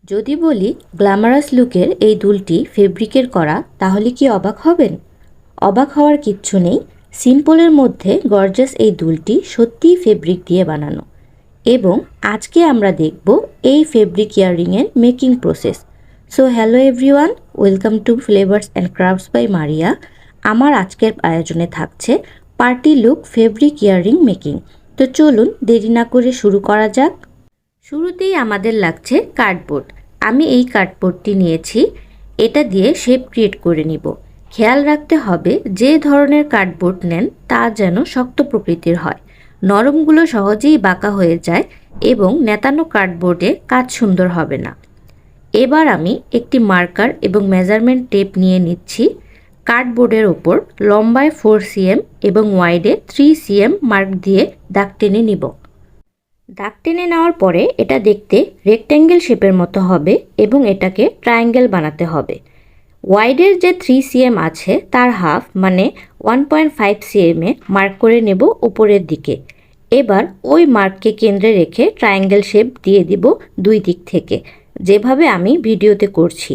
যদি বলি গ্ল্যামারাস লুকের এই দুলটি ফেব্রিকের করা, তাহলে কি অবাক হবেন? অবাক হওয়ার কিচ্ছু নেই। সিম্পলের মধ্যে গর্জাস এই দুলটি সত্যিই ফেব্রিক দিয়ে বানানো। এবং আজকে আমরা দেখব এই ফেব্রিক ইয়াররিংয়ের making process. So hello everyone, welcome to flavours and crafts by Maria. আমার আজকের আয়োজনে থাকছে party look fabric earring making. তো চলুন দেরি না করে শুরু করা যাক। শুরুতেই আমাদের লাগছে কার্ডবোর্ড। আমি এই কার্ডবোর্ডটি নিয়েছি, এটা দিয়ে শেপ ক্রিয়েট করে নিব। খেয়াল রাখতে হবে যে ধরনের কার্ডবোর্ড নেন তা যেন শক্ত প্রকৃতির হয়, নরমগুলো সহজেই বাঁকা হয়ে যায় এবং নেতানো কার্ডবোর্ডে কাজ সুন্দর হবে না। এবার আমি একটি মার্কার এবং মেজারমেন্ট টেপ নিয়ে নিচ্ছি। কার্ডবোর্ডের ওপর লম্বায় 4 cm এবং ওয়াইডে 3 cm মার্ক দিয়ে দাগ টেনে নিব। দাগ টেনে নেওয়ার পরে এটা দেখতে রেক্ট্যাঙ্গেল শেপের মতো হবে এবং এটাকে ট্রায়াঙ্গেল বানাতে হবে। ওয়াইডের যে 3 cm আছে তার হাফ মানে 1.5 cm মার্ক করে নেব উপরের দিকে। এবার ওই মার্ককে কেন্দ্রে রেখে ট্রায়াঙ্গেল শেপ দিয়ে দিব দুই দিক থেকে, যেভাবে আমি ভিডিওতে করছি।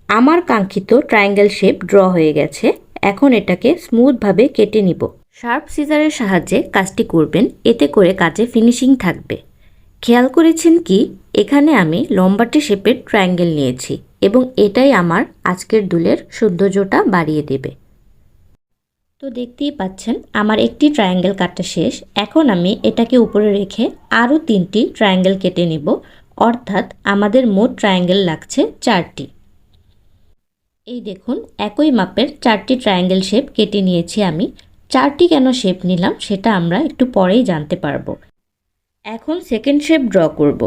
আমার কাঙ্ক্ষিত ট্রায়াঙ্গেল শেপ ড্র হয়ে গেছে। এখন এটাকে স্মুথভাবে কেটে নিব। শার্প সিজারের সাহায্যে কাজটি করবেন, এতে করে কাজে ফিনিশিং থাকবে। খেয়াল করেছেন কি, এখানে আমি লম্বাটে শেপের ট্রায়াঙ্গেল নিয়েছি এবং এটাই আমার আজকের দুলের সৌন্দর্যটা বাড়িয়ে দেবে। তো দেখতেই পাচ্ছেন আমার একটি ট্রায়াঙ্গেল কাটা শেষ। এখন আমি এটাকে উপরে রেখে আরও 3টি ট্রায়াঙ্গেল কেটে নেব, অর্থাৎ আমাদের মোট ট্রায়াঙ্গেল লাগছে 4টি। এই দেখুন, একই মাপের 4টি ট্রায়াঙ্গেল শেপ কেটে নিয়েছি আমি। 4টি কেন শেপ নিলাম সেটা আমরা একটু পরেই জানতে পারবো। এখন সেকেন্ড শেপ ড্র করব।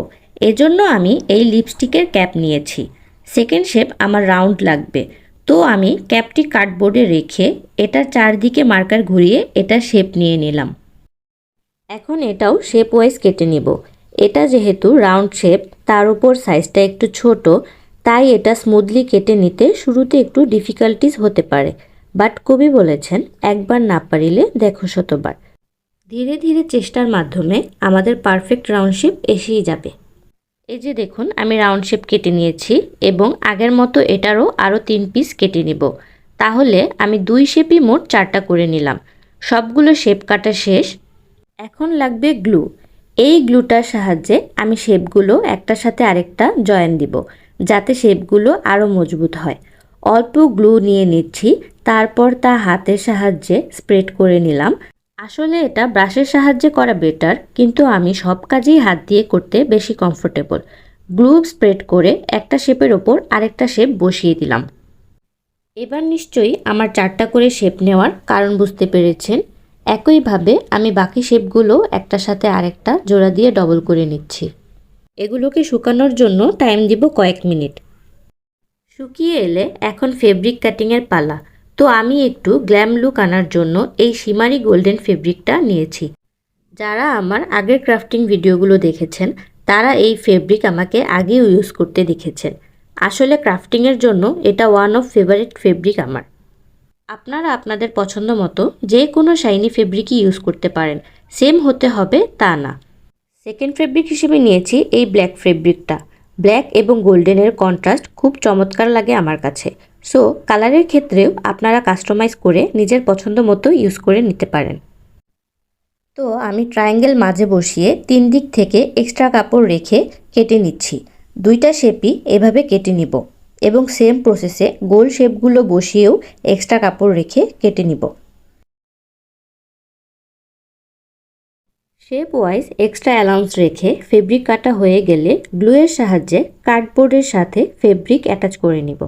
এজন্য আমি এই লিপস্টিকের ক্যাপ নিয়েছি। সেকেন্ড শেপ আমার রাউন্ড লাগবে, তো আমি ক্যাপটি কার্ডবোর্ডে রেখে এটার চারদিকে মার্কার ঘুরিয়ে এটা শেপ নিয়ে নিলাম। এখন এটাও শেপ ওয়াইজ কেটে নিব। এটা যেহেতু রাউন্ড শেপ, তার উপর সাইজটা একটু ছোট, তাই এটা স্মুথলি কেটে নিতে শুরুতে একটু ডিফিকাল্টিস হতে পারে। বাট কবি বলেছেন, একবার না পারিলে দেখো শতবার। ধীরে ধীরে চেষ্টার মাধ্যমে আমাদের পারফেক্ট রাউন্ড শেপ এসেই যাবে। এই যে দেখুন, আমি রাউন্ড শেপ কেটে নিয়েছি এবং আগের মতো এটারও আরও 3 পিস কেটে নিব। তাহলে আমি 2 শেপই মোট 4টা করে নিলাম। সবগুলো শেপ কাটা শেষ। এখন লাগবে গ্লু। এই গ্লুটার সাহায্যে আমি শেপগুলো একটার সাথে আরেকটা জয়েন দিব, যাতে শেপগুলো আরও মজবুত হয়। অল্প গ্লু নিয়ে নিচ্ছি, তারপর তা হাতের সাহায্যে স্প্রেড করে নিলাম। আসলে এটা ব্রাশের সাহায্যে করা বেটার, কিন্তু আমি সব কাজেই হাত দিয়ে করতে বেশি কমফোর্টেবল। গ্লু স্প্রেড করে একটা শেপের ওপর আরেকটা শেপ বসিয়ে দিলাম। এবার নিশ্চয়ই আমার 4টা করে শেপ নেওয়ার কারণ বুঝতে পেরেছেন। একইভাবে আমি বাকি শেপগুলো একটার সাথে আরেকটা জোড়া দিয়ে ডবল করে নিচ্ছি। এগুলোকে শুকানোর জন্য টাইম দিব কয়েক মিনিট। শুকিয়ে এলে এখন ফেব্রিক কাটিংয়ের পালা। তো আমি একটু গ্ল্যাম লুক আনার জন্য এই শিমারি গোল্ডেন ফেব্রিকটা নিয়েছি। যারা আমার আগের ক্রাফটিং ভিডিওগুলো দেখেছেন তারা এই ফেব্রিক আমাকে আগেও ইউজ করতে দেখেছেন। আসলে ক্রাফটিংয়ের জন্য এটা ওয়ান অফ ফেভারিট ফেব্রিক আমার। আপনারা আপনাদের পছন্দ মতো যে কোনো শাইনি ফেব্রিকই ইউজ করতে পারেন, সেম হতে হবে তা না। সেকেন্ড ফেব্রিক হিসেবে নিয়েছি এই ব্ল্যাক ফেব্রিকটা। ব্ল্যাক এবং গোল্ডেনের কন্ট্রাস্ট খুব চমৎকার লাগে আমার কাছে। সো কালারের ক্ষেত্রেও আপনারা কাস্টমাইজ করে নিজের পছন্দ মতো ইউজ করে নিতে পারেন। তো আমি ট্রায়াঙ্গেল মাঝে বসিয়ে 3 দিক থেকে এক্সট্রা কাপড় রেখে কেটে নিচ্ছি। 2টা শেপই এভাবে কেটে নিব এবং সেম প্রসেসে গোল শেপগুলো বসিয়েও এক্সট্রা কাপড় রেখে কেটে নিব। শেপ ওয়াইজ এক্সট্রা অ্যালাউন্স রেখে ফেব্রিক কাটা হয়ে গেলে গ্লুয়ের সাহায্যে কার্ডবোর্ডের সাথে ফেব্রিক অ্যাটাচ করে নিব।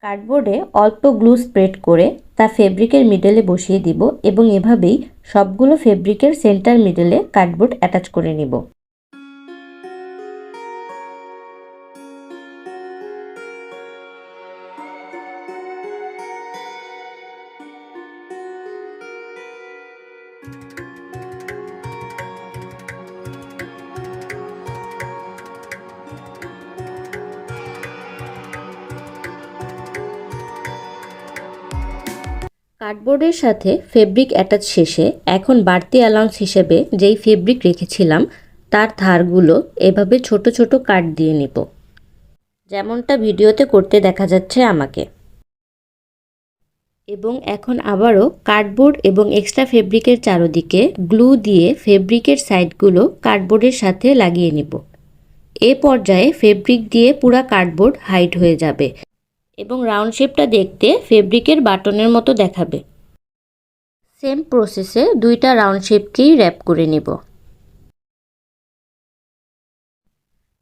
কার্ডবোর্ডে অল্প গ্লু স্প্রেড করে তা ফেব্রিকের মিডলে বসিয়ে দিব এবং এভাবেই সবগুলো ফেব্রিকের সেন্টার মিডলে কার্ডবোর্ড অ্যাটাচ করে নিব। কার্ডবোর্ডের সাথে ফেব্রিক অ্যাটাচ শেষে এখন বাড়তি অ্যালাউন্স হিসেবে যেই ফেব্রিক রেখেছিলাম তার ধারগুলো এভাবে ছোট ছোট কাট দিয়ে নিব। যেমনটা ভিডিওতে করতে দেখা যাচ্ছে আমাকে। এবং এখন আবারও কার্ডবোর্ড এবং এক্সট্রা ফেব্রিকের চারদিকে গ্লু দিয়ে ফেব্রিকের সাইডগুলো কার্ডবোর্ডের সাথে লাগিয়ে নিব। এ পর্যায়ে ফেব্রিক দিয়ে পুরা কার্ডবোর্ড হাইড হয়ে যাবে এবং রাউন্ড শেপটা দেখতে ফেব্রিকের বাটনের মতো দেখাবে। সেম প্রসেসে দুইটা রাউন্ড শেপকেই র্যাপ করে নিব।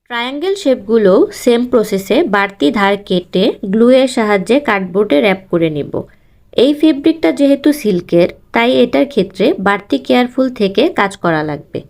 ট্রায়াঙ্গেল শেপগুলোও সেম প্রসেসে বাড়তি ধার কেটে গ্লুয়ের সাহায্যে কার্ডবোর্ডে র্যাপ করে নিব। এই ফেব্রিকটা যেহেতু সিল্কের, তাই এটার ক্ষেত্রে বাড়তি কেয়ারফুল থেকে কাজ করা লাগবে।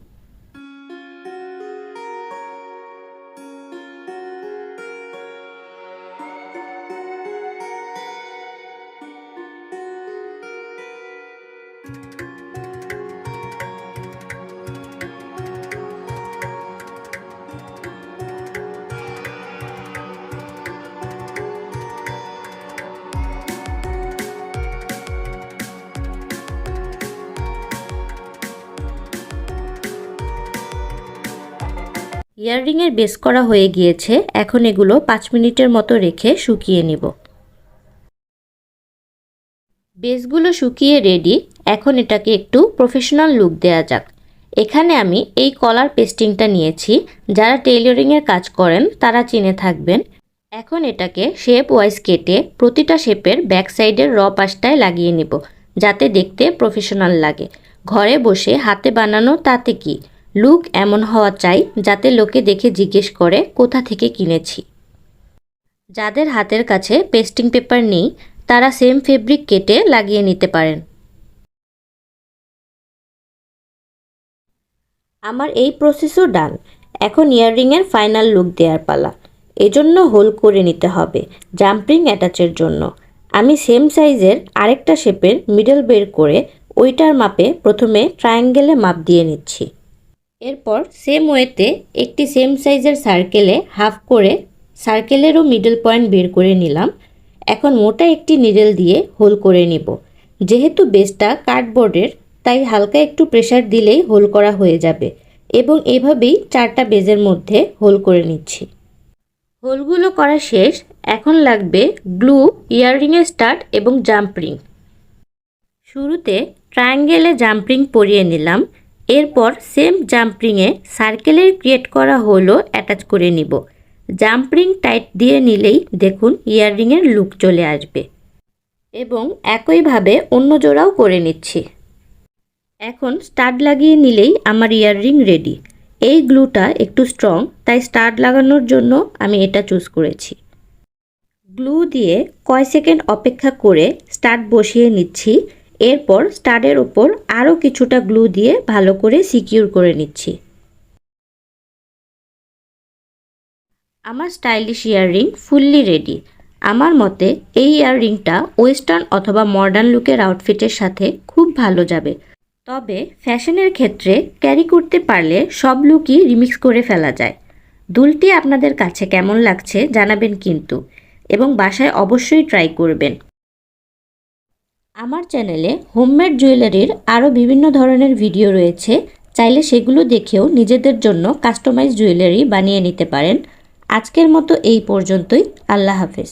ইয়াররিংয়ের বেস করা হয়ে গিয়েছে, এখন এগুলো 5 মিনিটের মতো রেখে শুকিয়ে নিব। বেসগুলো শুকিয়ে রেডি, এখন এটাকে একটু প্রফেশনাল লুক দেয়া যাক। এখানে আমি এই কলার পেস্টিংটা নিয়েছি, যারা টেইলরিংয়ের কাজ করেন তারা চিনে থাকবেন। এখন এটাকে শেপ ওয়াইজ কেটে প্রতিটা শেপের ব্যাক সাইডের র পাশটায় লাগিয়ে নিব, যাতে দেখতে প্রফেশনাল লাগে। ঘরে বসে হাতে বানানো তাতে কি, লুক এমন হওয়া চাই যাতে লোকে দেখে জিজ্ঞেস করে কোথা থেকে কিনেছি। যাদের হাতের কাছে পেস্টিং পেপার নেই তারা সেম ফেব্রিক কেটে লাগিয়ে নিতে পারেন। আমার এই প্রসেসও ডান। এখন ইয়াররিংয়ের ফাইনাল লুক দেওয়ার পালা। এজন্য হোল করে নিতে হবে জাম্পিং অ্যাটাচের জন্য। আমি সেম সাইজের আরেকটা শেপের মিডল বের করে ওইটার মাপে প্রথমে ট্রায়াঙ্গেলে মাপ দিয়ে নিচ্ছি। এরপর সেম ওয়েতে একটি সেম সাইজের সার্কেলে হাফ করে সার্কেলেরও মিডল পয়েন্ট বের করে নিলাম। এখন মোটা একটি নিডল দিয়ে হোল করে নিব। যেহেতু বেসটা কার্ডবোর্ডের, তাই হালকা একটু প্রেসার দিলেই হোল করা হয়ে যাবে এবং এভাবেই 4টা বেজের মধ্যে হোল করে নিচ্ছি। হোলগুলো করা শেষ, এখন লাগবে গ্লু, ইয়াররিংয়ের স্টাড এবং জাম্পিং। শুরুতে ট্রায়াঙ্গেলে জাম্পিং পরিয়ে নিলাম। এরপর সেম জাম্পিংয়ে সার্কেলের ক্রিয়েট করা হোলও অ্যাটাচ করে নিব। জাম্পিং টাইট দিয়ে নিলেই দেখুন ইয়াররিংয়ের লুক চলে আসবে। এবং একইভাবে অন্য জোড়াও করে নিচ্ছি। এখন স্টাড লাগিয়ে নিলেই আমার ইয়াররিং রেডি। এই গ্লুটা একটু স্ট্রং, তাই স্টাড লাগানোর জন্য আমি এটা চুজ করেছি। গ্লু দিয়ে কয় সেকেন্ড অপেক্ষা করে স্টাড বসিয়ে নিচ্ছি। এরপর স্টাডের ওপর আরও কিছুটা গ্লু দিয়ে ভালো করে সিকিউর করে নিচ্ছি। আমার স্টাইলিশ ইয়াররিং ফুললি রেডি। আমার মতে এই ইয়াররিংটা ওয়েস্টার্ন অথবা মডার্ন লুকের আউটফিটের সাথে খুব ভালো যাবে। তবে ফ্যাশনের ক্ষেত্রে ক্যারি করতে পারলে সব লুকই রিমিক্স করে ফেলা যায়। দুলটি আপনাদের কাছে কেমন লাগছে জানাবেন কিন্তু, এবং বাসায় অবশ্যই ট্রাই করবেন। আমার চ্যানেলে হোমমেড জুয়েলারির আরও বিভিন্ন ধরনের ভিডিও রয়েছে, চাইলে সেগুলো দেখেও নিজেদের জন্য কাস্টমাইজ জুয়েলারি বানিয়ে নিতে পারেন। আজকের মতো এই পর্যন্তই। আল্লাহ হাফেজ।